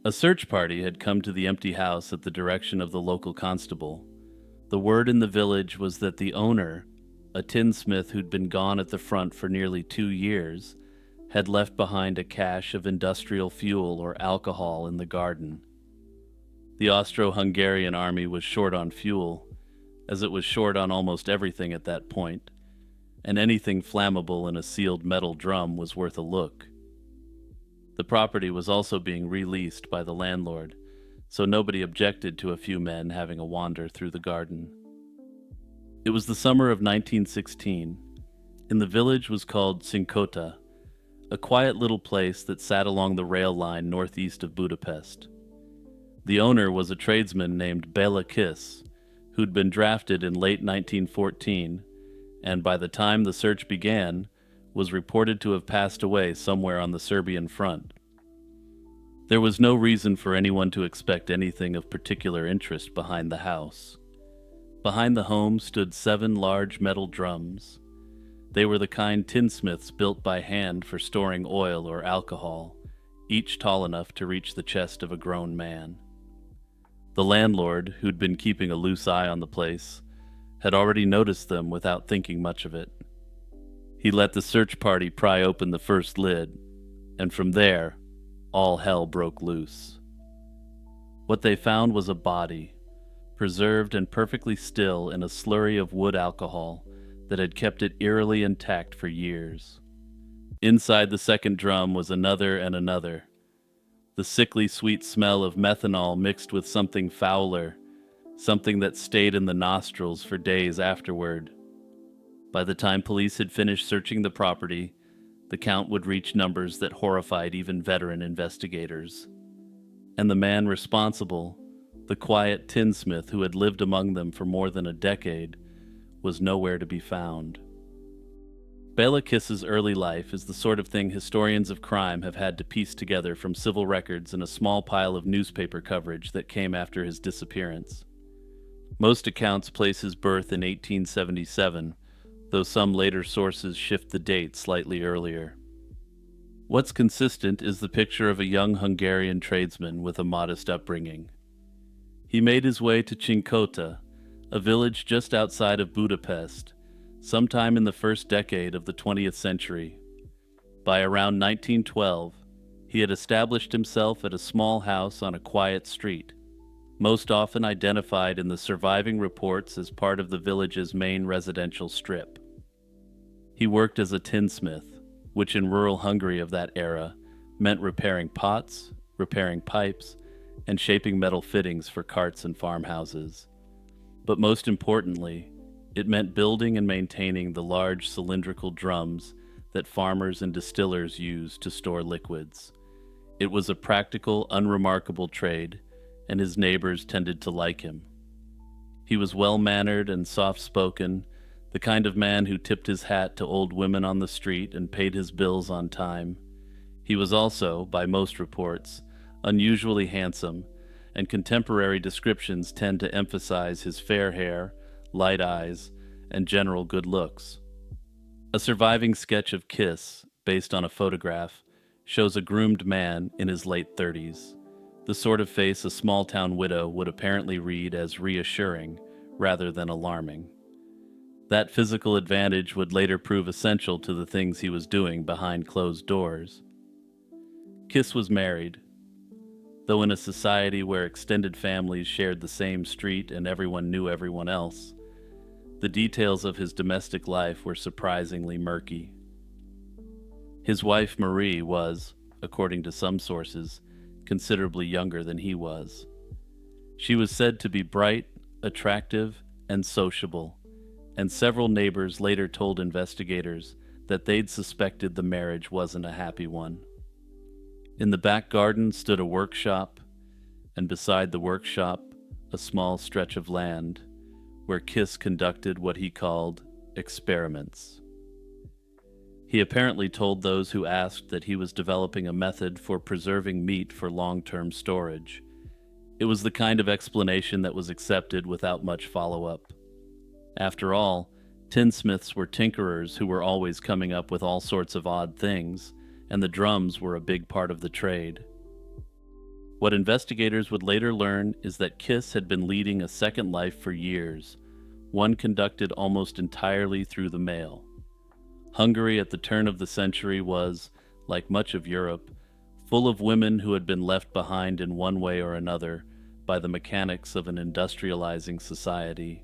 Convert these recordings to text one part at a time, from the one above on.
A search party had come to the empty house at the direction of the local constable. The word in the village was that the owner, a tinsmith who'd been gone at the front for nearly 2 years, had left behind a cache of industrial fuel or alcohol in the garden. The Austro-Hungarian army was short on fuel, as it was short on almost everything at that point, and anything flammable in a sealed metal drum was worth a look. The property was also being released by the landlord, so nobody objected to a few men having a wander through the garden. It was the summer of 1916, and the village was called Cinkota, a quiet little place that sat along the rail line northeast of Budapest. The owner was a tradesman named Bela Kiss, who'd been drafted in late 1914, and by the time the search began, was reported to have passed away somewhere on the Serbian front. There was no reason for anyone to expect anything of particular interest behind the house. Behind the home stood 7 large metal drums. They were the kind tinsmiths built by hand for storing oil or alcohol, each tall enough to reach the chest of a grown man. The landlord, who'd been keeping a loose eye on the place, had already noticed them without thinking much of it. He let the search party pry open the first lid, and from there, all hell broke loose. What they found was a body, preserved and perfectly still in a slurry of wood alcohol that had kept it eerily intact for years. Inside the second drum was another and another. The sickly sweet smell of methanol mixed with something fouler, something that stayed in the nostrils for days afterward. By the time police had finished searching the property, the count would reach numbers that horrified even veteran investigators. And the man responsible, the quiet tinsmith who had lived among them for more than a decade, was nowhere to be found. Bela Kiss's early life is the sort of thing historians of crime have had to piece together from civil records and a small pile of newspaper coverage that came after his disappearance. Most accounts place his birth in 1877, though some later sources shift the date slightly earlier. What's consistent is the picture of a young Hungarian tradesman with a modest upbringing. He made his way to Cinkota, a village just outside of Budapest, sometime in the first decade of the 20th century. By around 1912, he had established himself at a small house on a quiet street, most often identified in the surviving reports as part of the village's main residential strip. He worked as a tinsmith, which in rural Hungary of that era meant repairing pots, repairing pipes, and shaping metal fittings for carts and farmhouses. But most importantly, it meant building and maintaining the large cylindrical drums that farmers and distillers used to store liquids. It was a practical, unremarkable trade, and his neighbors tended to like him. He was well-mannered and soft-spoken, the kind of man who tipped his hat to old women on the street and paid his bills on time. He was also, by most reports, unusually handsome, and contemporary descriptions tend to emphasize his fair hair, light eyes, and general good looks. A surviving sketch of Kiss, based on a photograph, shows a groomed man in his late 30s, the sort of face a small-town widow would apparently read as reassuring rather than alarming. That physical advantage would later prove essential to the things he was doing behind closed doors. Kiss was married, though in a society where extended families shared the same street and everyone knew everyone else, the details of his domestic life were surprisingly murky. His wife Marie was, according to some sources, considerably younger than he was. She was said to be bright, attractive, and sociable, and several neighbors later told investigators that they'd suspected the marriage wasn't a happy one. In the back garden stood a workshop, and beside the workshop, a small stretch of land where Kiss conducted what he called experiments. He apparently told those who asked that he was developing a method for preserving meat for long-term storage. It was the kind of explanation that was accepted without much follow-up. After all, tinsmiths were tinkerers who were always coming up with all sorts of odd things, and the drums were a big part of the trade. What investigators would later learn is that Kiss had been leading a second life for years, one conducted almost entirely through the mail. Hungary at the turn of the century was, like much of Europe, full of women who had been left behind in one way or another by the mechanics of an industrializing society.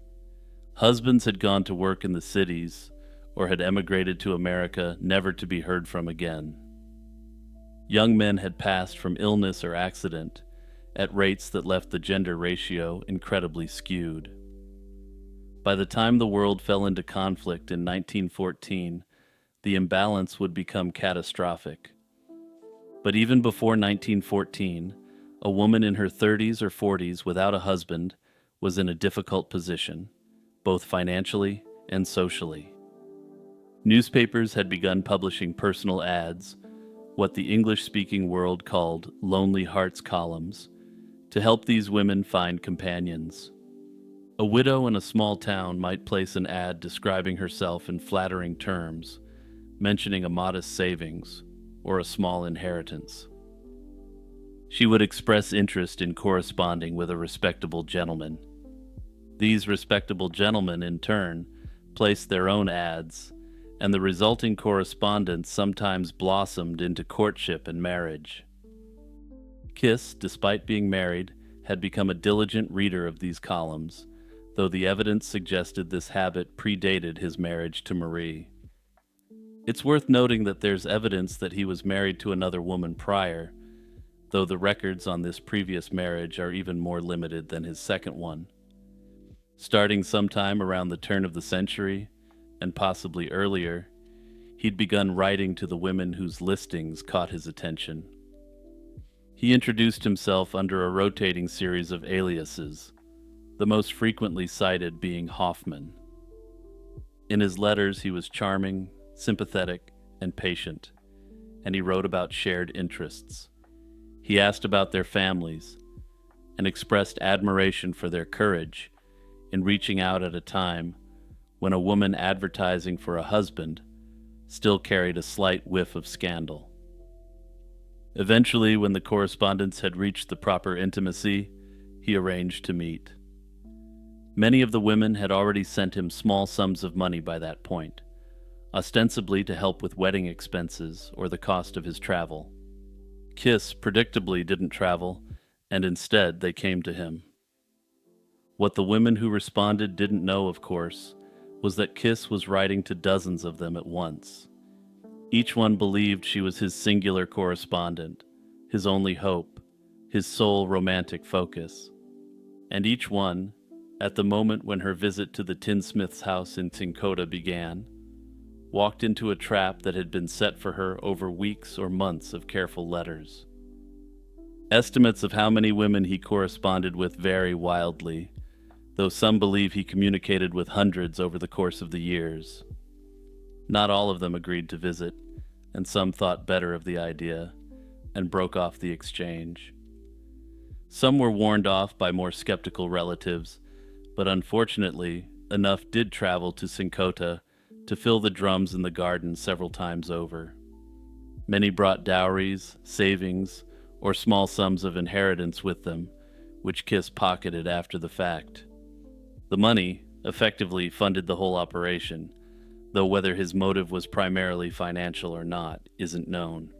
Husbands had gone to work in the cities or had emigrated to America, never to be heard from again. Young men had passed from illness or accident at rates that left the gender ratio incredibly skewed. By the time the world fell into conflict in 1914, the imbalance would become catastrophic. But even before 1914, a woman in her 30s or 40s without a husband was in a difficult position, both financially and socially. Newspapers had begun publishing personal ads, what the English-speaking world called Lonely Hearts columns, to help these women find companions. A widow in a small town might place an ad describing herself in flattering terms, mentioning a modest savings or a small inheritance. She would express interest in corresponding with a respectable gentleman. These respectable gentlemen, in turn, placed their own ads, and the resulting correspondence sometimes blossomed into courtship and marriage. Kiss, despite being married, had become a diligent reader of these columns, though the evidence suggested this habit predated his marriage to Marie. It's worth noting that there's evidence that he was married to another woman prior, though the records on this previous marriage are even more limited than his second one. Starting sometime around the turn of the century, and possibly earlier, he'd begun writing to the women whose listings caught his attention. He introduced himself under a rotating series of aliases, the most frequently cited being Hoffman. In his letters, he was charming, sympathetic, and patient, and he wrote about shared interests. He asked about their families and expressed admiration for their courage in reaching out at a time when a woman advertising for a husband still carried a slight whiff of scandal. Eventually, when the correspondence had reached the proper intimacy, he arranged to meet. Many of the women had already sent him small sums of money by that point, ostensibly to help with wedding expenses or the cost of his travel. Kiss predictably didn't travel, and instead they came to him. What the women who responded didn't know, of course, was that Kiss was writing to dozens of them at once. Each one believed she was his singular correspondent, his only hope, his sole romantic focus. And each one, at the moment when her visit to the tinsmith's house in Cincotta began, walked into a trap that had been set for her over weeks or months of careful letters. Estimates of how many women he corresponded with vary wildly, though some believe he communicated with hundreds over the course of the years. Not all of them agreed to visit, and some thought better of the idea and broke off the exchange. Some were warned off by more skeptical relatives, but unfortunately, enough did travel to Cincotta to fill the drums in the garden several times over. Many brought dowries, savings, or small sums of inheritance with them, which Kiss pocketed after the fact. The money effectively funded the whole operation, though whether his motive was primarily financial or not isn't known.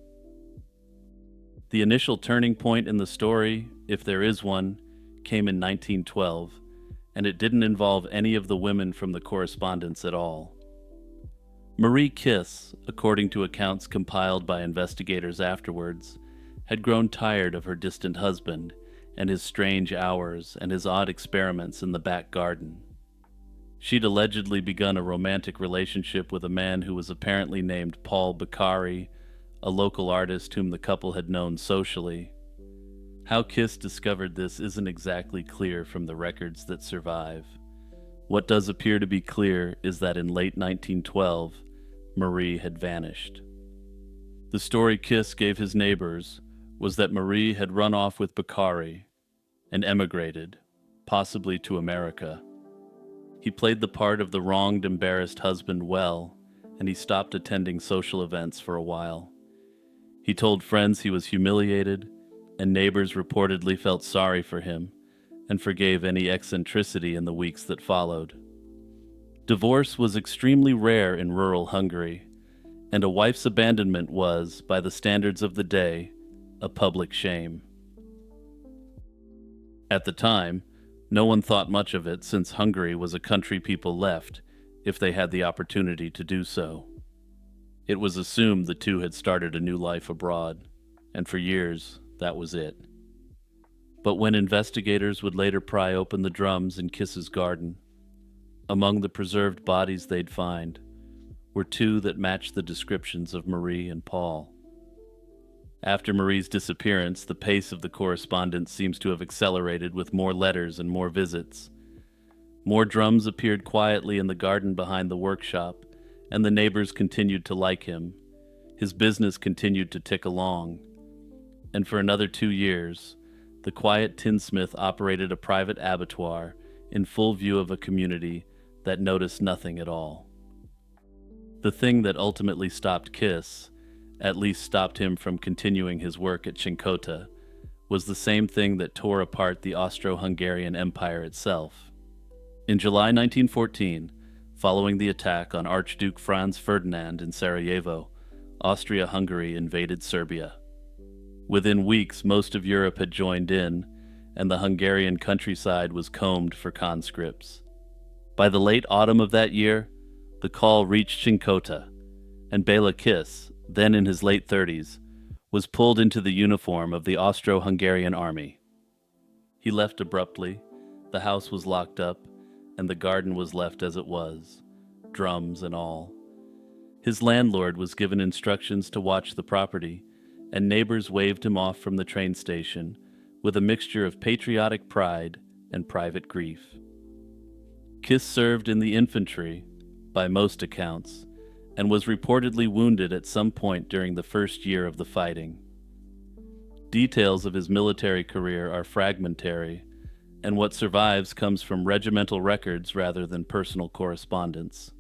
The initial turning point in the story, if there is one, came in 1912, and it didn't involve any of the women from the correspondence at all. Marie Kiss, according to accounts compiled by investigators afterwards, had grown tired of her distant husband and his strange hours and his odd experiments in the back garden. She'd allegedly begun a romantic relationship with a man who was apparently named Paul Beccari, a local artist whom the couple had known socially. How Kiss discovered this isn't exactly clear from the records that survive. What does appear to be clear is that in late 1912, Marie had vanished. The story Kiss gave his neighbors was that Marie had run off with Beccari and emigrated, possibly to America. He played the part of the wronged, embarrassed husband well, and he stopped attending social events for a while. He told friends he was humiliated and neighbors reportedly felt sorry for him and forgave any eccentricity in the weeks that followed. Divorce was extremely rare in rural Hungary, and a wife's abandonment was, by the standards of the day, a public shame. At the time, no one thought much of it, since Hungary was a country people left if they had the opportunity to do so. It was assumed the two had started a new life abroad, and for years that was it. But when investigators would later pry open the drums in Kiss's garden, among the preserved bodies they'd find were two that matched the descriptions of Marie and Paul. After Marie's disappearance, the pace of the correspondence seems to have accelerated, with more letters and more visits. More drums appeared quietly in the garden behind the workshop, and the neighbors continued to like him. His business continued to tick along. And for another 2 years, the quiet tinsmith operated a private abattoir in full view of a community that noticed nothing at all. The thing that ultimately stopped Kiss, at least stopped him from continuing his work at Cinkota, was the same thing that tore apart the Austro-Hungarian Empire itself. In July 1914, following the attack on Archduke Franz Ferdinand in Sarajevo, Austria-Hungary invaded Serbia. Within weeks, most of Europe had joined in, and the Hungarian countryside was combed for conscripts. By the late autumn of that year, the call reached Cinkota, and Bela Kiss, then in his late 30s, was pulled into the uniform of the Austro-Hungarian army. He left abruptly, the house was locked up, and the garden was left as it was, drums and all. His landlord was given instructions to watch the property, and neighbors waved him off from the train station with a mixture of patriotic pride and private grief. Kiss served in the infantry, by most accounts, and was reportedly wounded at some point during the first year of the fighting. Details of his military career are fragmentary, and what survives comes from regimental records rather than personal correspondence.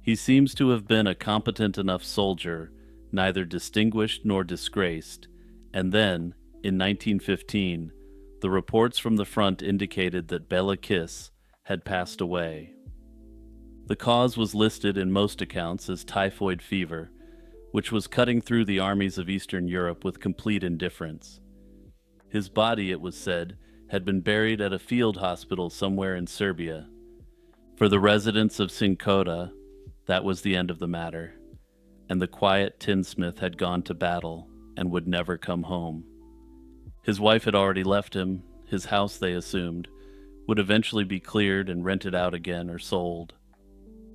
He seems to have been a competent enough soldier, neither distinguished nor disgraced, and then, in 1915, the reports from the front indicated that Bela Kiss had passed away. The cause was listed in most accounts as typhoid fever, which was cutting through the armies of Eastern Europe with complete indifference. His body, it was said, had been buried at a field hospital somewhere in Serbia. For the residents of Cinkota, that was the end of the matter, and the quiet tinsmith had gone to battle and would never come home. His wife had already left him. His house, they assumed, would eventually be cleared and rented out again or sold.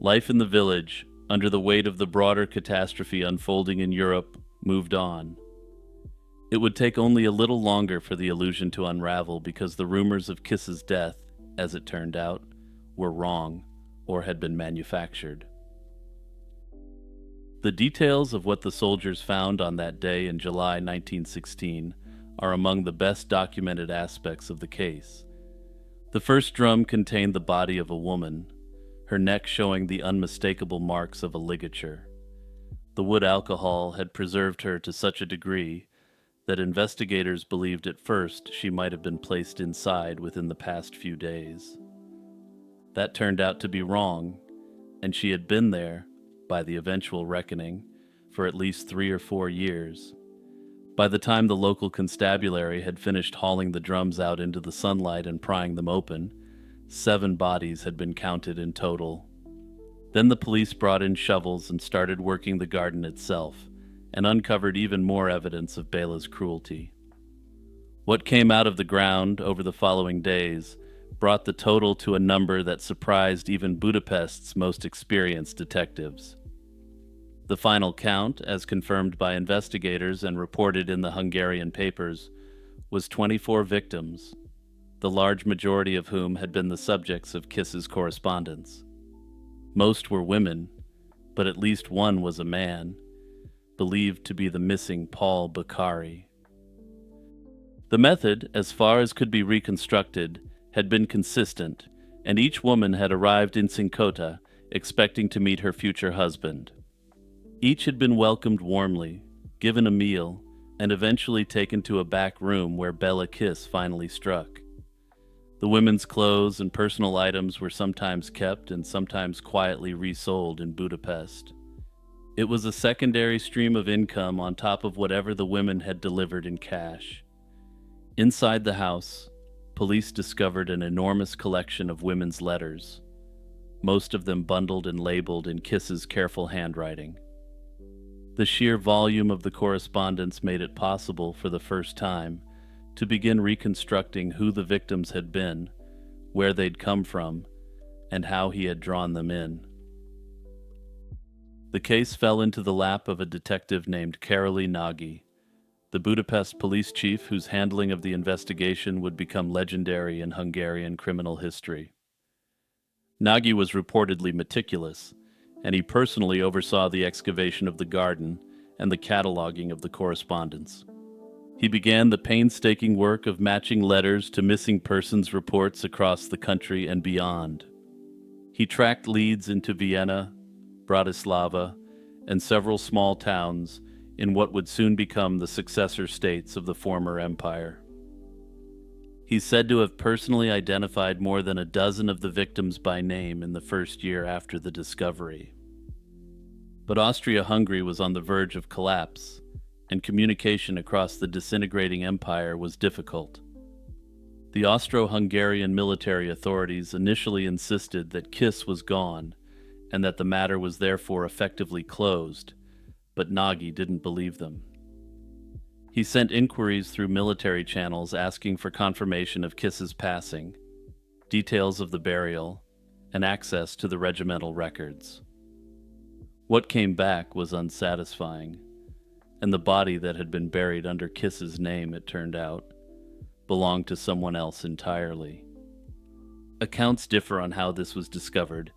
Life in the village, under the weight of the broader catastrophe unfolding in Europe, moved on. It would take only a little longer for the illusion to unravel, because the rumors of Kiss's death, as it turned out, were wrong or had been manufactured. The details of what the soldiers found on that day in July 1916 are among the best documented aspects of the case. The first drum contained the body of a woman, her neck showing the unmistakable marks of a ligature. The wood alcohol had preserved her to such a degree that investigators believed at first she might have been placed inside within the past few days. That turned out to be wrong, and she had been there, by the eventual reckoning, for at least 3 or 4 years. By the time the local constabulary had finished hauling the drums out into the sunlight and prying them open, 7 bodies had been counted in total. Then the police brought in shovels and started working the garden itself, and uncovered even more evidence of Bela's cruelty. What came out of the ground over the following days brought the total to a number that surprised even Budapest's most experienced detectives. The final count, as confirmed by investigators and reported in the Hungarian papers, was 24 victims, the large majority of whom had been the subjects of Kiss's correspondence. Most were women, but at least one was a man, believed to be the missing Paul Bukhari. The method, as far as could be reconstructed, had been consistent, and each woman had arrived in Cinkota expecting to meet her future husband. Each had been welcomed warmly, given a meal, and eventually taken to a back room where Bela Kiss finally struck. The women's clothes and personal items were sometimes kept and sometimes quietly resold in Budapest. It was a secondary stream of income on top of whatever the women had delivered in cash. Inside the house, police discovered an enormous collection of women's letters, most of them bundled and labeled in Kiss's careful handwriting. The sheer volume of the correspondence made it possible for the first time to begin reconstructing who the victims had been, where they'd come from, and how he had drawn them in. The case fell into the lap of a detective named Károly Nagy, the Budapest police chief whose handling of the investigation would become legendary in Hungarian criminal history. Nagy was reportedly meticulous, and he personally oversaw the excavation of the garden and the cataloging of the correspondence. He began the painstaking work of matching letters to missing persons reports across the country and beyond. He tracked leads into Vienna, Bratislava, and several small towns in what would soon become the successor states of the former empire. He's said to have personally identified more than a dozen of the victims by name in the first year after the discovery. But Austria-Hungary was on the verge of collapse, and communication across the disintegrating empire was difficult. The Austro-Hungarian military authorities initially insisted that Kiss was gone, and that the matter was therefore effectively closed, but Nagy didn't believe them. He sent inquiries through military channels asking for confirmation of Kiss's passing, details of the burial, and access to the regimental records. What came back was unsatisfying, and the body that had been buried under Kiss's name, it turned out, belonged to someone else entirely. Accounts differ on how this was discovered,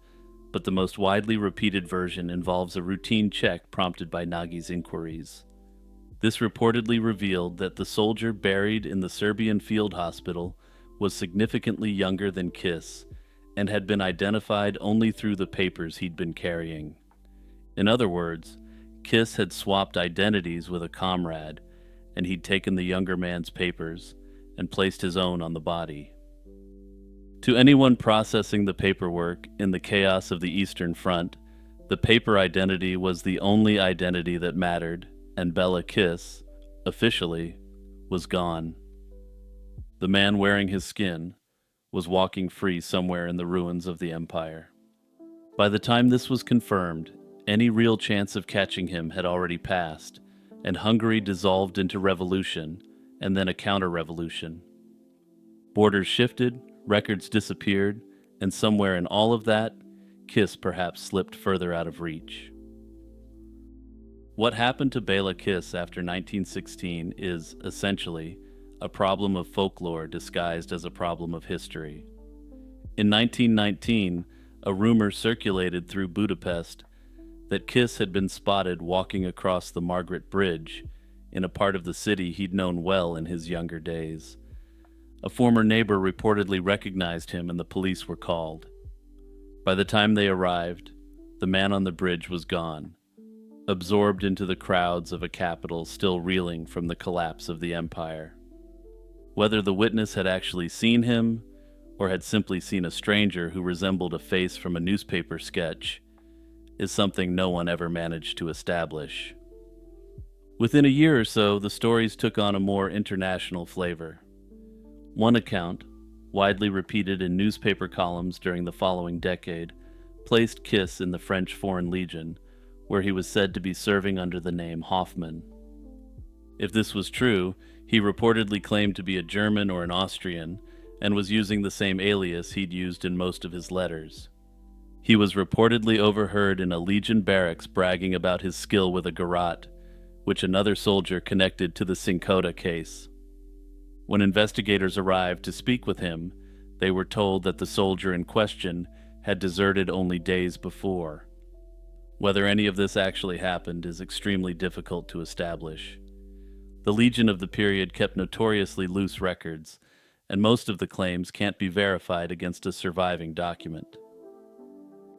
but the most widely repeated version involves a routine check prompted by Nagy's inquiries. This reportedly revealed that the soldier buried in the Serbian field hospital was significantly younger than Kiss and had been identified only through the papers he'd been carrying. In other words, Kiss had swapped identities with a comrade, and he'd taken the younger man's papers and placed his own on the body. To anyone processing the paperwork in the chaos of the Eastern Front, the paper identity was the only identity that mattered, and Bela Kiss, officially, was gone. The man wearing his skin was walking free somewhere in the ruins of the empire. By the time this was confirmed, any real chance of catching him had already passed, and Hungary dissolved into revolution, and then a counter-revolution. Borders shifted, records disappeared, and somewhere in all of that, Kiss perhaps slipped further out of reach. What happened to Bela Kiss after 1916 is, essentially, a problem of folklore disguised as a problem of history. In 1919, a rumor circulated through Budapest that Kiss had been spotted walking across the Margaret Bridge in a part of the city he'd known well in his younger days. A former neighbor reportedly recognized him and the police were called. By the time they arrived, the man on the bridge was gone, absorbed into the crowds of a capital still reeling from the collapse of the empire. Whether the witness had actually seen him, or had simply seen a stranger who resembled a face from a newspaper sketch, is something no one ever managed to establish. Within a year or so, the stories took on a more international flavor. One account, widely repeated in newspaper columns during the following decade, placed Kiss in the French Foreign Legion, where he was said to be serving under the name Hoffman. If this was true, he reportedly claimed to be a German or an Austrian, and was using the same alias he'd used in most of his letters. He was reportedly overheard in a Legion barracks bragging about his skill with a garrote, which another soldier connected to the Cincotta case. When investigators arrived to speak with him, they were told that the soldier in question had deserted only days before. Whether any of this actually happened is extremely difficult to establish. The Legion of the period kept notoriously loose records, and most of the claims can't be verified against a surviving document.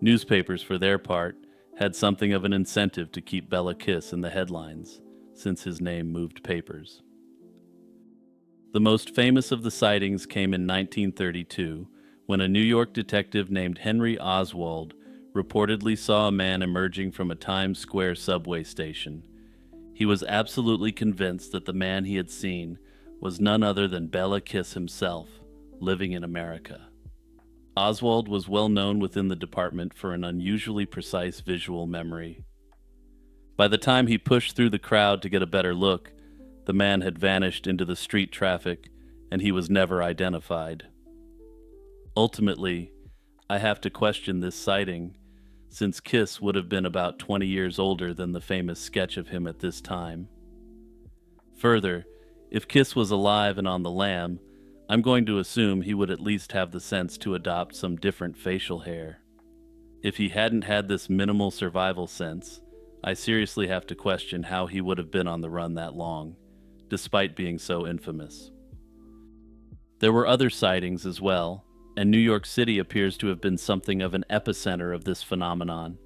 Newspapers, for their part, had something of an incentive to keep Bela Kiss in the headlines, since his name moved papers. The most famous of the sightings came in 1932, when a New York detective named Henry Oswald reportedly saw a man emerging from a Times Square subway station. He was absolutely convinced that the man he had seen was none other than Bela Kiss himself, living in America. Oswald was well known within the department for an unusually precise visual memory. By the time he pushed through the crowd to get a better look, the man had vanished into the street traffic, and he was never identified. Ultimately, I have to question this sighting, since Kiss would have been about 20 years older than the famous sketch of him at this time. Further, if Kiss was alive and on the lam, I'm going to assume he would at least have the sense to adopt some different facial hair. If he hadn't had this minimal survival sense, I seriously have to question how he would have been on the run that long, despite being so infamous. There were other sightings as well, and New York City appears to have been something of an epicenter of this phenomenon.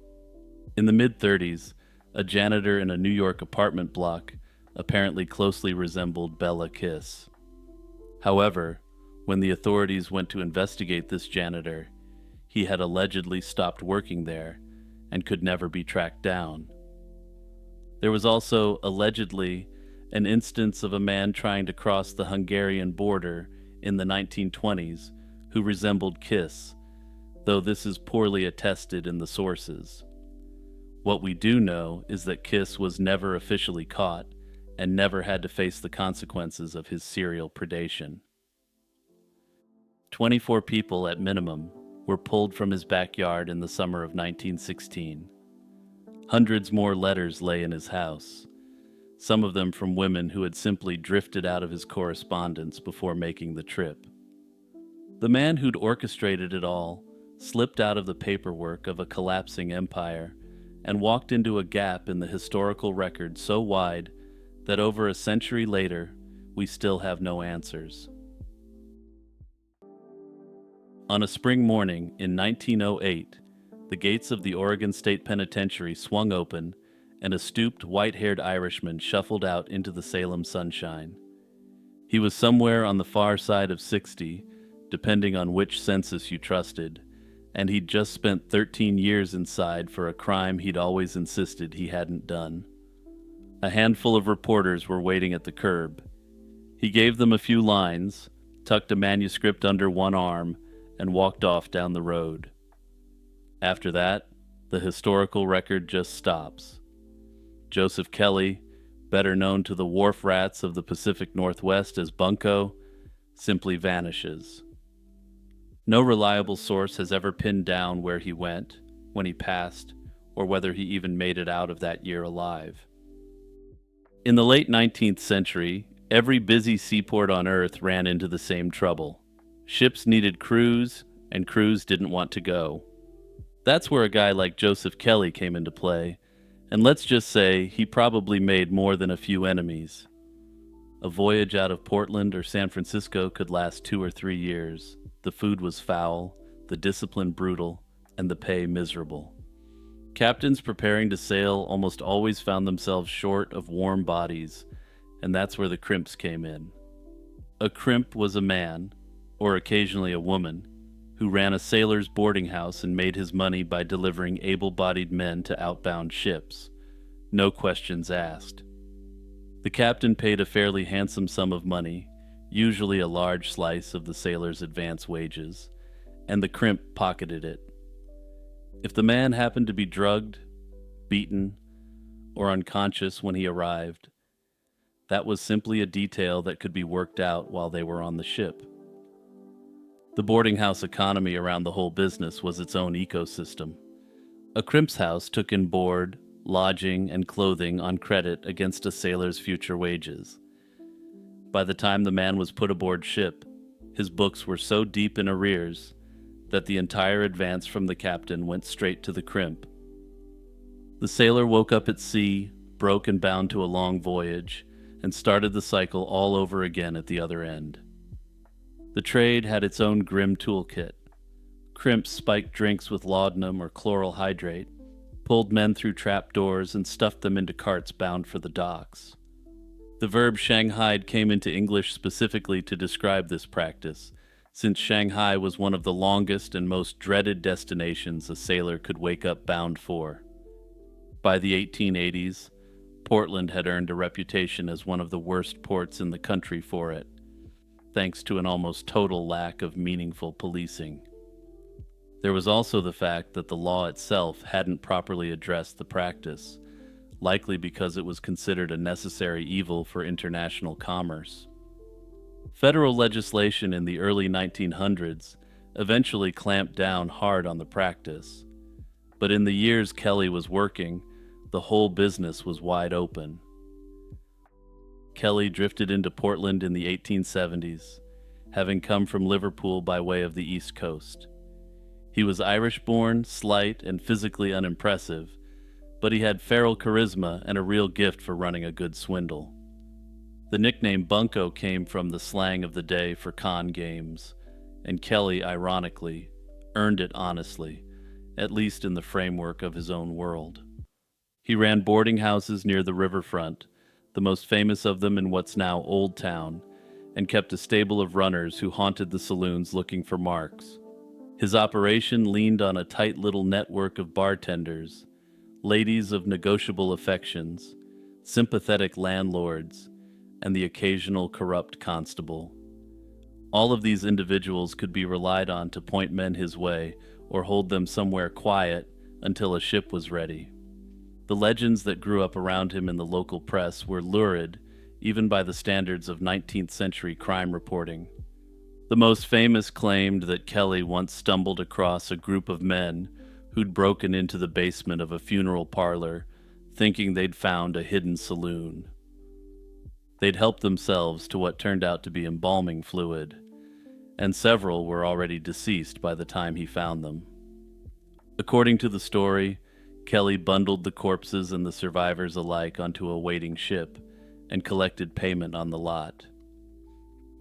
In the mid-30s, a janitor in a New York apartment block apparently closely resembled Bela Kiss. However, when the authorities went to investigate this janitor, he had allegedly stopped working there and could never be tracked down. There was also, allegedly, an instance of a man trying to cross the Hungarian border in the 1920s who resembled Kiss, though this is poorly attested in the sources. What we do know is that Kiss was never officially caught and never had to face the consequences of his serial predation. 24 people at minimum were pulled from his backyard in the summer of 1916. Hundreds more letters lay in his house, some of them from women who had simply drifted out of his correspondence before making the trip. The man who'd orchestrated it all slipped out of the paperwork of a collapsing empire and walked into a gap in the historical record so wide that over a century later, we still have no answers. On a spring morning in 1908, the gates of the Oregon State Penitentiary swung open and a stooped, white-haired Irishman shuffled out into the Salem sunshine. He was somewhere on the far side of 60, depending on which census you trusted, and he'd just spent 13 years inside for a crime he'd always insisted he hadn't done. A handful of reporters were waiting at the curb. He gave them a few lines, tucked a manuscript under one arm, and walked off down the road. After that, the historical record just stops. Joseph Kelly, better known to the wharf rats of the Pacific Northwest as Bunko, simply vanishes. No reliable source has ever pinned down where he went, when he passed, or whether he even made it out of that year alive. In the late 19th century, every busy seaport on Earth ran into the same trouble. Ships needed crews, and crews didn't want to go. That's where a guy like Joseph Kelly came into play, and let's just say he probably made more than a few enemies. A voyage out of Portland or San Francisco could last 2 or 3 years. The food was foul, the discipline brutal, and the pay miserable. Captains preparing to sail almost always found themselves short of warm bodies, and that's where the crimps came in. A crimp was a man, or occasionally a woman, who ran a sailor's boarding house and made his money by delivering able-bodied men to outbound ships. No questions asked. The captain paid a fairly handsome sum of money, usually a large slice of the sailor's advance wages, and the crimp pocketed it. If the man happened to be drugged, beaten, or unconscious when he arrived, that was simply a detail that could be worked out while they were on the ship. The boarding house economy around the whole business was its own ecosystem. A crimp's house took in board, lodging, and clothing on credit against a sailor's future wages. By the time the man was put aboard ship, his books were so deep in arrears that the entire advance from the captain went straight to the crimp. The sailor woke up at sea, broke and bound to a long voyage, and started the cycle all over again at the other end. The trade had its own grim toolkit. Crimps spiked drinks with laudanum or chloral hydrate, pulled men through trap doors, and stuffed them into carts bound for the docks. The verb shanghaied came into English specifically to describe this practice, since Shanghai was one of the longest and most dreaded destinations a sailor could wake up bound for. By the 1880s, Portland had earned a reputation as one of the worst ports in the country for it, thanks to an almost total lack of meaningful policing. There was also the fact that the law itself hadn't properly addressed the practice, likely because it was considered a necessary evil for international commerce. Federal legislation in the early 1900s eventually clamped down hard on the practice, but in the years Kelly was working, the whole business was wide open. Kelly drifted into Portland in the 1870s, having come from Liverpool by way of the East Coast. He was Irish-born, slight, and physically unimpressive, but he had feral charisma and a real gift for running a good swindle. The nickname Bunko came from the slang of the day for con games, and Kelly, ironically, earned it honestly, at least in the framework of his own world. He ran boarding houses near the riverfront, the most famous of them in what's now Old Town, and kept a stable of runners who haunted the saloons looking for marks. His operation leaned on a tight little network of bartenders, ladies of negotiable affections, sympathetic landlords, and the occasional corrupt constable. All of these individuals could be relied on to point men his way or hold them somewhere quiet until a ship was ready. The legends that grew up around him in the local press were lurid, even by the standards of 19th century crime reporting. The most famous claimed that Kelly once stumbled across a group of men who'd broken into the basement of a funeral parlor, thinking they'd found a hidden saloon. They'd helped themselves to what turned out to be embalming fluid, and several were already deceased by the time he found them. According to the story, Kelly bundled the corpses and the survivors alike onto a waiting ship and collected payment on the lot.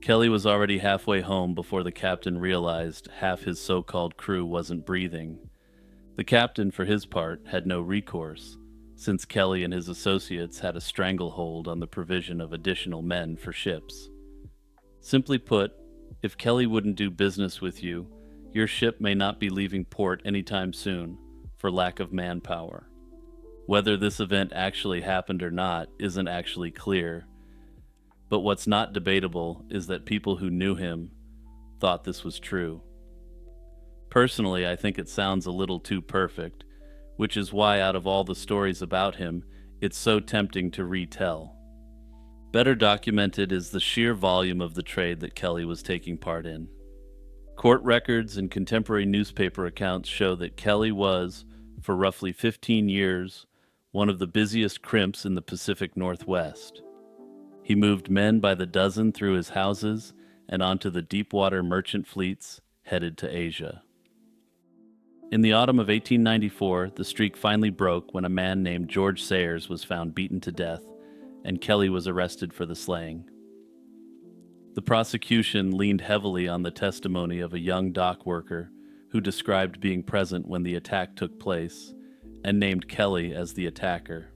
Kelly was already halfway home before the captain realized half his so-called crew wasn't breathing. The captain, for his part, had no recourse, since Kelly and his associates had a stranglehold on the provision of additional men for ships. Simply put, if Kelly wouldn't do business with you, your ship may not be leaving port anytime soon, for lack of manpower. Whether this event actually happened or not isn't actually clear, but what's not debatable is that people who knew him thought this was true. Personally, I think it sounds a little too perfect, which is why out of all the stories about him, it's so tempting to retell. Better documented is the sheer volume of the trade that Kelly was taking part in. Court records and contemporary newspaper accounts show that Kelly was, for roughly 15 years, one of the busiest crimps in the Pacific Northwest. He moved men by the dozen through his houses and onto the deep-water merchant fleets headed to Asia. In the autumn of 1894, the streak finally broke when a man named George Sayers was found beaten to death, and Kelly was arrested for the slaying. The prosecution leaned heavily on the testimony of a young dock worker who described being present when the attack took place, and named Kelly as the attacker.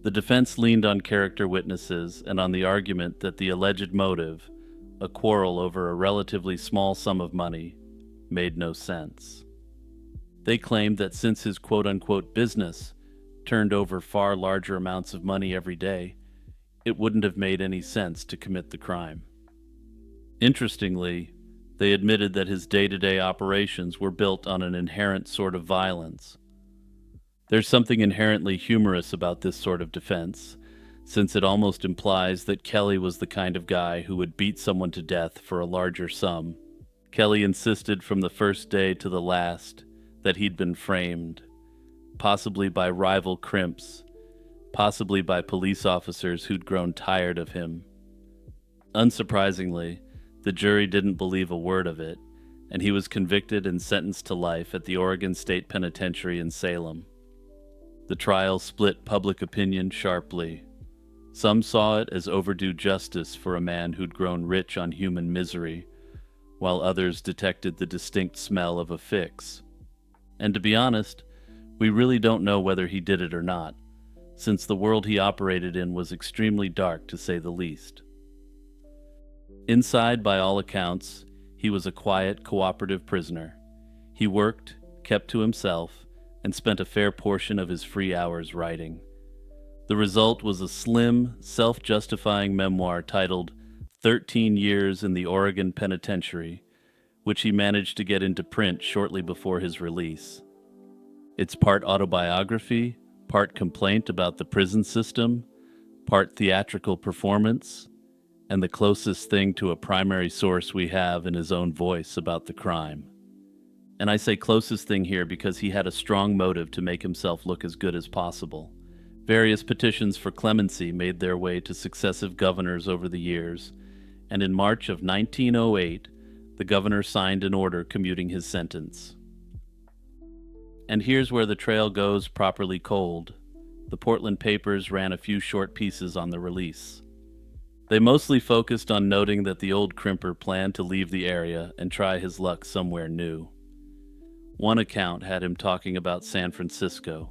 The defense leaned on character witnesses and on the argument that the alleged motive, a quarrel over a relatively small sum of money, made no sense. They claimed that since his quote-unquote business turned over far larger amounts of money every day, it wouldn't have made any sense to commit the crime. Interestingly, they admitted that his day-to-day operations were built on an inherent sort of violence. There's something inherently humorous about this sort of defense, since it almost implies that Kelly was the kind of guy who would beat someone to death for a larger sum. Kelly insisted from the first day to the last that he'd been framed, possibly by rival crimps, possibly by police officers who'd grown tired of him. Unsurprisingly, the jury didn't believe a word of it, and he was convicted and sentenced to life at the Oregon State Penitentiary in Salem. The trial split public opinion sharply. Some saw it as overdue justice for a man who'd grown rich on human misery, while others detected the distinct smell of a fix. And to be honest, we really don't know whether he did it or not, since the world he operated in was extremely dark to say the least. Inside, by all accounts, he was a quiet, cooperative prisoner. He worked, kept to himself, and spent a fair portion of his free hours writing. The result was a slim, self-justifying memoir titled 13 Years in the Oregon Penitentiary, which he managed to get into print shortly before his release. It's part autobiography, part complaint about the prison system, part theatrical performance, and the closest thing to a primary source we have in his own voice about the crime. And I say closest thing here because he had a strong motive to make himself look as good as possible. Various petitions for clemency made their way to successive governors over the years, and in March of 1908, the governor signed an order commuting his sentence. And here's where the trail goes properly cold. The Portland papers ran a few short pieces on the release. They mostly focused on noting that the old crimper planned to leave the area and try his luck somewhere new. One account had him talking about San Francisco,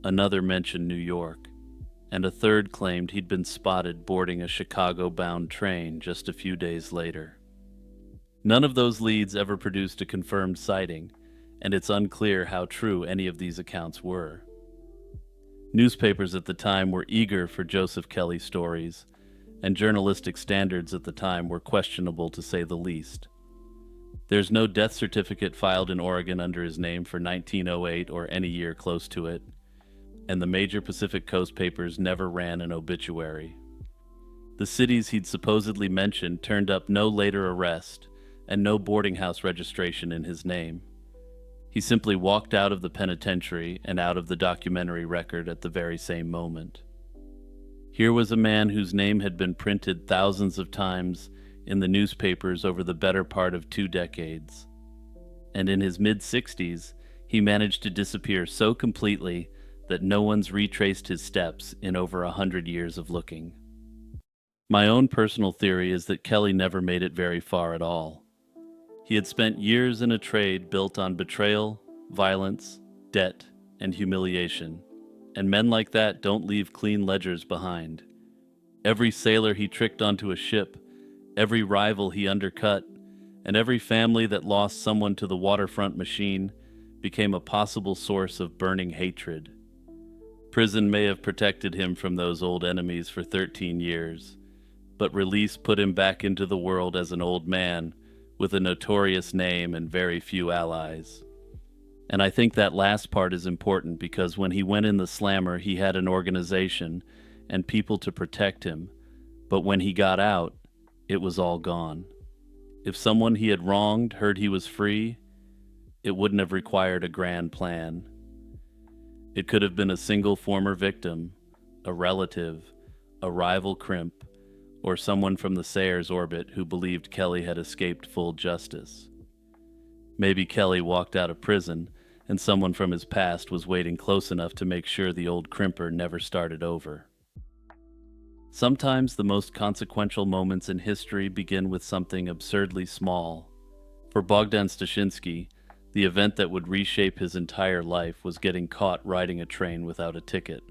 another mentioned New York, and a third claimed he'd been spotted boarding a Chicago-bound train just a few days later. None of those leads ever produced a confirmed sighting, and it's unclear how true any of these accounts were. Newspapers at the time were eager for Joseph Kelly stories, and journalistic standards at the time were questionable to say the least. There's no death certificate filed in Oregon under his name for 1908 or any year close to it, and the major Pacific Coast papers never ran an obituary. The cities he'd supposedly mentioned turned up no later arrest and no boarding house registration in his name. He simply walked out of the penitentiary and out of the documentary record at the very same moment. Here was a man whose name had been printed thousands of times in the newspapers over the better part of 2 decades. And in his mid-60s, he managed to disappear so completely that no one's retraced his steps in over 100 years of looking. My own personal theory is that Kelly never made it very far at all. He had spent years in a trade built on betrayal, violence, debt, and humiliation, and men like that don't leave clean ledgers behind. Every sailor he tricked onto a ship, every rival he undercut, and every family that lost someone to the waterfront machine became a possible source of burning hatred. Prison may have protected him from those old enemies for 13 years, but release put him back into the world as an old man with a notorious name and very few allies. And I think that last part is important because when he went in the slammer, he had an organization and people to protect him, but when he got out, it was all gone. If someone he had wronged heard he was free, it wouldn't have required a grand plan. It could have been a single former victim, a relative, a rival crimp, or someone from the Sayers orbit who believed Kelly had escaped full justice. Maybe Kelly walked out of prison and someone from his past was waiting close enough to make sure the old crimper never started over. Sometimes the most consequential moments in history begin with something absurdly small. For Bogdan Stashinsky, the event that would reshape his entire life was getting caught riding a train without a ticket.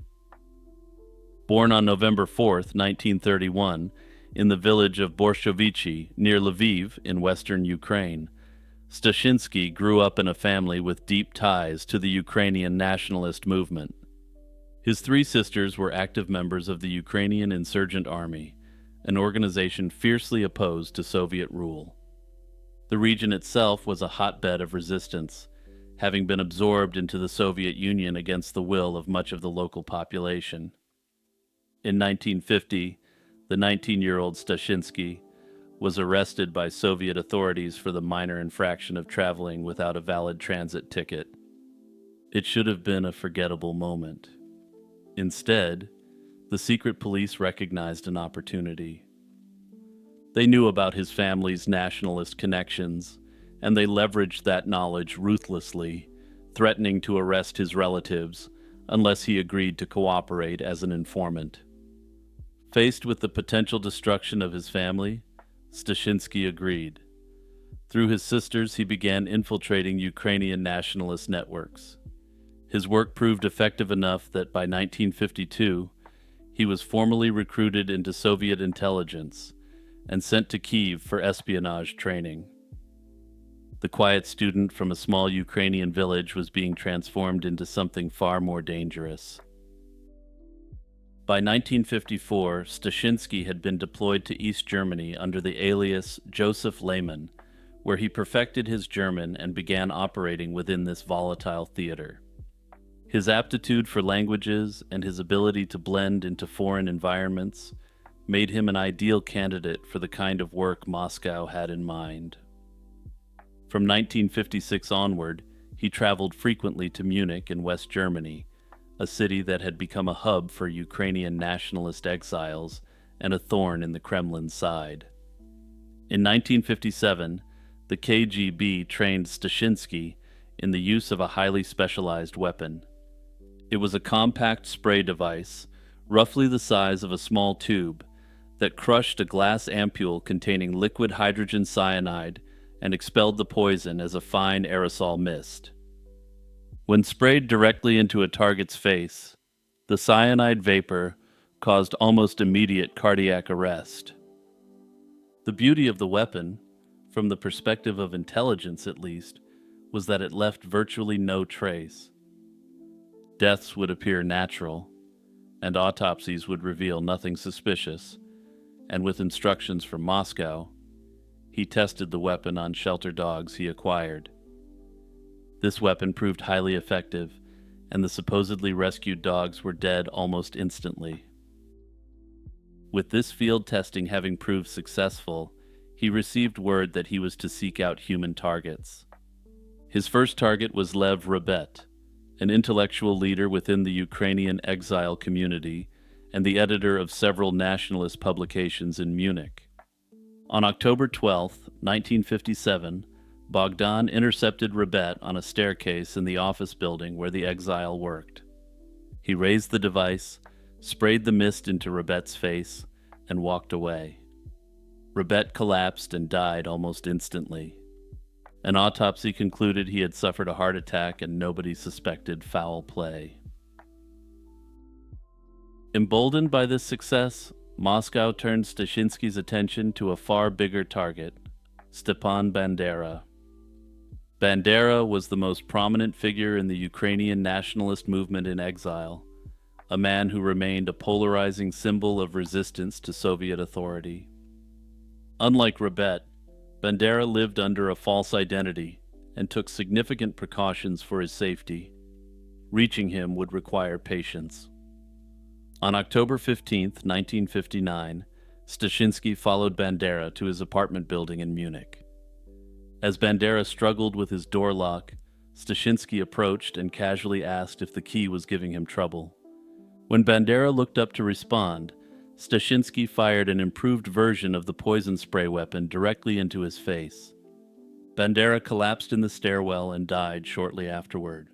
Born on November 4th, 1931, in the village of Borshovichi, near Lviv in western Ukraine, Stashinsky grew up in a family with deep ties to the Ukrainian nationalist movement. His 3 sisters were active members of the Ukrainian Insurgent Army, an organization fiercely opposed to Soviet rule. The region itself was a hotbed of resistance, having been absorbed into the Soviet Union against the will of much of the local population. In 1950, the 19-year-old Stashinsky was arrested by Soviet authorities for the minor infraction of traveling without a valid transit ticket. It should have been a forgettable moment. Instead, the secret police recognized an opportunity. They knew about his family's nationalist connections, and they leveraged that knowledge ruthlessly, threatening to arrest his relatives unless he agreed to cooperate as an informant. Faced with the potential destruction of his family, Stashinsky agreed. Through his sisters, he began infiltrating Ukrainian nationalist networks. His work proved effective enough that by 1952, he was formally recruited into Soviet intelligence and sent to Kyiv for espionage training. The quiet student from a small Ukrainian village was being transformed into something far more dangerous. By 1954, Stashinsky had been deployed to East Germany under the alias Joseph Lehmann, where he perfected his German and began operating within this volatile theater. His aptitude for languages and his ability to blend into foreign environments made him an ideal candidate for the kind of work Moscow had in mind. From 1956 onward, he traveled frequently to Munich in West Germany, a city that had become a hub for Ukrainian nationalist exiles and a thorn in the Kremlin's side. In 1957, the KGB trained Stashinsky in the use of a highly specialized weapon. It was a compact spray device, roughly the size of a small tube, that crushed a glass ampule containing liquid hydrogen cyanide and expelled the poison as a fine aerosol mist. When sprayed directly into a target's face, the cyanide vapor caused almost immediate cardiac arrest. The beauty of the weapon, from the perspective of intelligence at least, was that it left virtually no trace. Deaths would appear natural, and autopsies would reveal nothing suspicious, and with instructions from Moscow, he tested the weapon on shelter dogs he acquired. This weapon proved highly effective, and the supposedly rescued dogs were dead almost instantly. With this field testing having proved successful, he received word that he was to seek out human targets. His first target was Lev Rebet, an intellectual leader within the Ukrainian exile community and the editor of several nationalist publications in Munich. On October 12, 1957, Bogdan intercepted Rebet on a staircase in the office building where the exile worked. He raised the device, sprayed the mist into Rebet's face, and walked away. Rebet collapsed and died almost instantly. An autopsy concluded he had suffered a heart attack and nobody suspected foul play. Emboldened by this success, Moscow turned Stashinsky's attention to a far bigger target, Stepan Bandera. Bandera was the most prominent figure in the Ukrainian nationalist movement in exile, a man who remained a polarizing symbol of resistance to Soviet authority. Unlike Rebet, Bandera lived under a false identity and took significant precautions for his safety. Reaching him would require patience. On October 15, 1959, Stashinsky followed Bandera to his apartment building in Munich. As Bandera struggled with his door lock, Stashinsky approached and casually asked if the key was giving him trouble. When Bandera looked up to respond, Stashinsky fired an improved version of the poison spray weapon directly into his face. Bandera collapsed in the stairwell and died shortly afterward.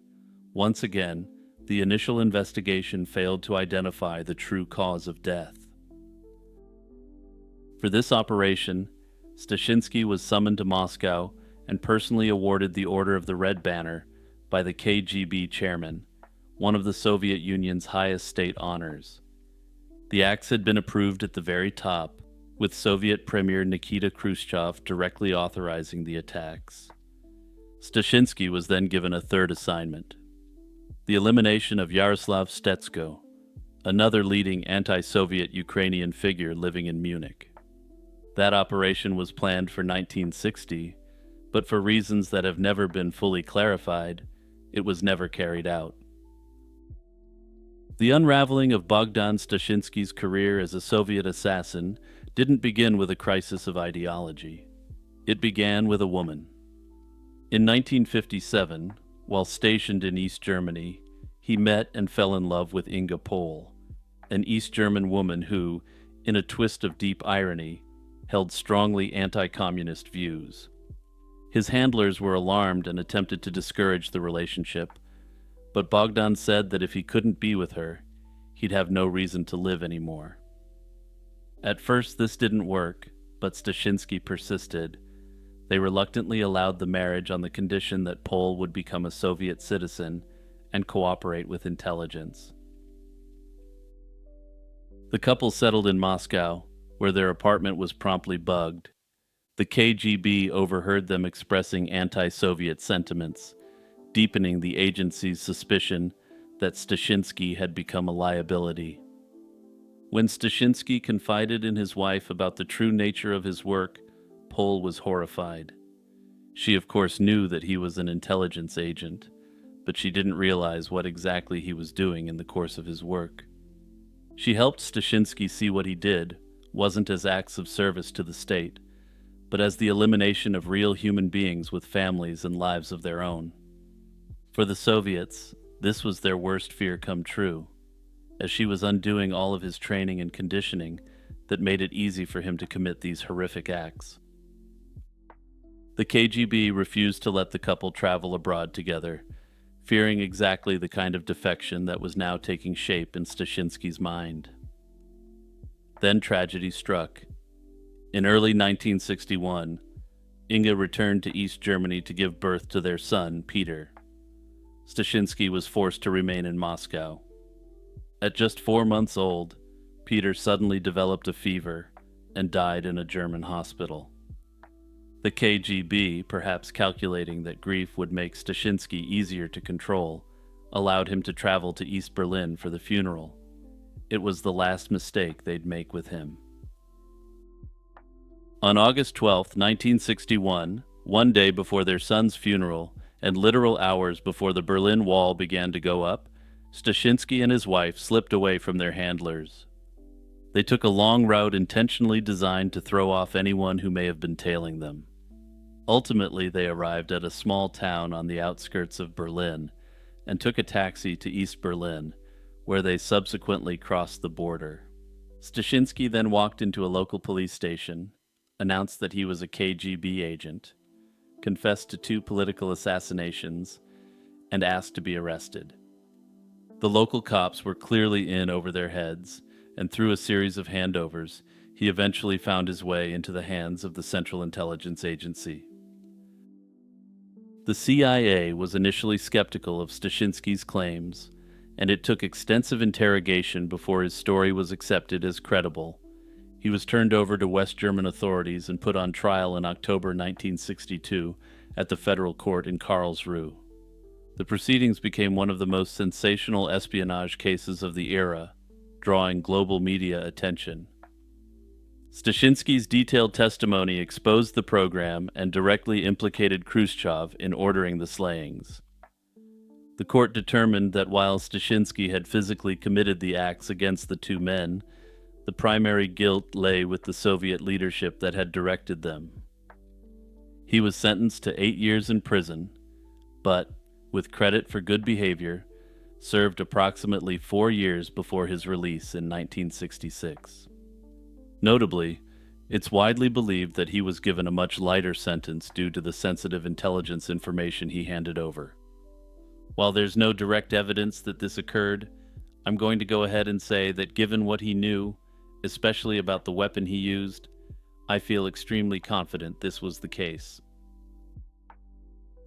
Once again, the initial investigation failed to identify the true cause of death. For this operation, Stashinsky was summoned to Moscow and personally awarded the Order of the Red Banner by the KGB chairman, one of the Soviet Union's highest state honors. The axe had been approved at the very top, with Soviet Premier Nikita Khrushchev directly authorizing the attacks. Stashinsky was then given a third assignment: the elimination of Yaroslav Stetsko, another leading anti-Soviet Ukrainian figure living in Munich. That operation was planned for 1960, but for reasons that have never been fully clarified, it was never carried out. The unraveling of Bogdan Stashinsky's career as a Soviet assassin didn't begin with a crisis of ideology. It began with a woman. In 1957, while stationed in East Germany, he met and fell in love with Inga Pohl, an East German woman who, in a twist of deep irony, held strongly anti-communist views. His handlers were alarmed and attempted to discourage the relationship, but Bogdan said that if he couldn't be with her, he'd have no reason to live anymore. At first this didn't work, but Stashinsky persisted. They reluctantly allowed the marriage on the condition that Pohl would become a Soviet citizen and cooperate with intelligence. The couple settled in Moscow, where their apartment was promptly bugged. The KGB overheard them expressing anti-Soviet sentiments, deepening the agency's suspicion that Stashinsky had become a liability. When Stashinsky confided in his wife about the true nature of his work, Pol was horrified. She, of course, knew that he was an intelligence agent, but she didn't realize what exactly he was doing in the course of his work. She helped Stashinsky see what he did wasn't as acts of service to the state, but as the elimination of real human beings with families and lives of their own. For the Soviets, this was their worst fear come true, as she was undoing all of his training and conditioning that made it easy for him to commit these horrific acts. The KGB refused to let the couple travel abroad together, fearing exactly the kind of defection that was now taking shape in Stashinsky's mind. Then tragedy struck. In early 1961, Inga returned to East Germany to give birth to their son, Peter. Stashinsky was forced to remain in Moscow. At just 4 months old, Peter suddenly developed a fever and died in a German hospital. The KGB, perhaps calculating that grief would make Stashinsky easier to control, allowed him to travel to East Berlin for the funeral. It was the last mistake they'd make with him. On August 12, 1961, one day before their son's funeral and literal hours before the Berlin Wall began to go up, Stashinsky and his wife slipped away from their handlers. They took a long route intentionally designed to throw off anyone who may have been tailing them. Ultimately, they arrived at a small town on the outskirts of Berlin and took a taxi to East Berlin, where they subsequently crossed the border. Stashinsky then walked into a local police station, announced that he was a KGB agent, confessed to 2 political assassinations, and asked to be arrested. The local cops were clearly in over their heads, and through a series of handovers, he eventually found his way into the hands of the Central Intelligence Agency. The CIA was initially skeptical of Stashinsky's claims, and it took extensive interrogation before his story was accepted as credible. He was turned over to West German authorities and put on trial in October 1962 at the federal court in Karlsruhe. The proceedings became one of the most sensational espionage cases of the era, drawing global media attention. Stashinsky's detailed testimony exposed the program and directly implicated Khrushchev in ordering the slayings. The court determined that while Stashinsky had physically committed the acts against the 2 men, the primary guilt lay with the Soviet leadership that had directed them. He was sentenced to 8 years in prison, but, with credit for good behavior, served approximately 4 years before his release in 1966. Notably, it's widely believed that he was given a much lighter sentence due to the sensitive intelligence information he handed over. While there's no direct evidence that this occurred, I'm going to go ahead and say that given what he knew, especially about the weapon he used, I feel extremely confident this was the case.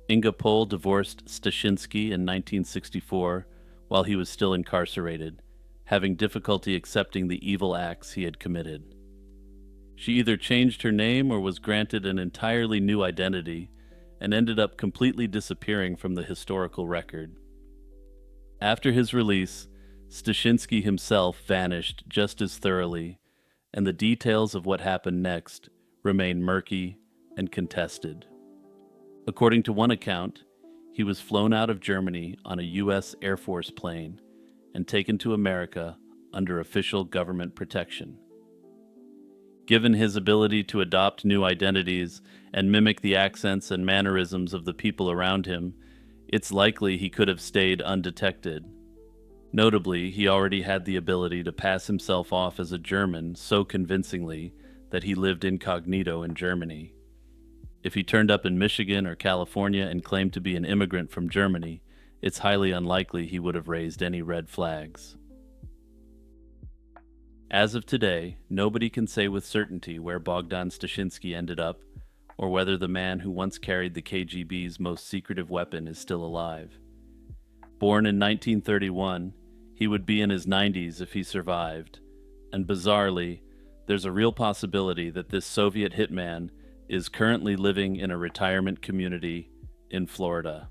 Inga Pol divorced Stashinsky in 1964 while he was still incarcerated, having difficulty accepting the evil acts he had committed. She either changed her name or was granted an entirely new identity and ended up completely disappearing from the historical record. After his release, Stashinsky himself vanished just as thoroughly, and the details of what happened next remain murky and contested. According to one account, he was flown out of Germany on a U.S. Air Force plane and taken to America under official government protection. Given his ability to adopt new identities and mimic the accents and mannerisms of the people around him, it's likely he could have stayed undetected. Notably, he already had the ability to pass himself off as a German so convincingly that he lived incognito in Germany. If he turned up in Michigan or California and claimed to be an immigrant from Germany, it's highly unlikely he would have raised any red flags. As of today, nobody can say with certainty where Bogdan Stashinsky ended up, or whether the man who once carried the KGB's most secretive weapon is still alive. Born in 1931, he would be in his 90s if he survived, and bizarrely, there's a real possibility that this Soviet hitman is currently living in a retirement community in Florida.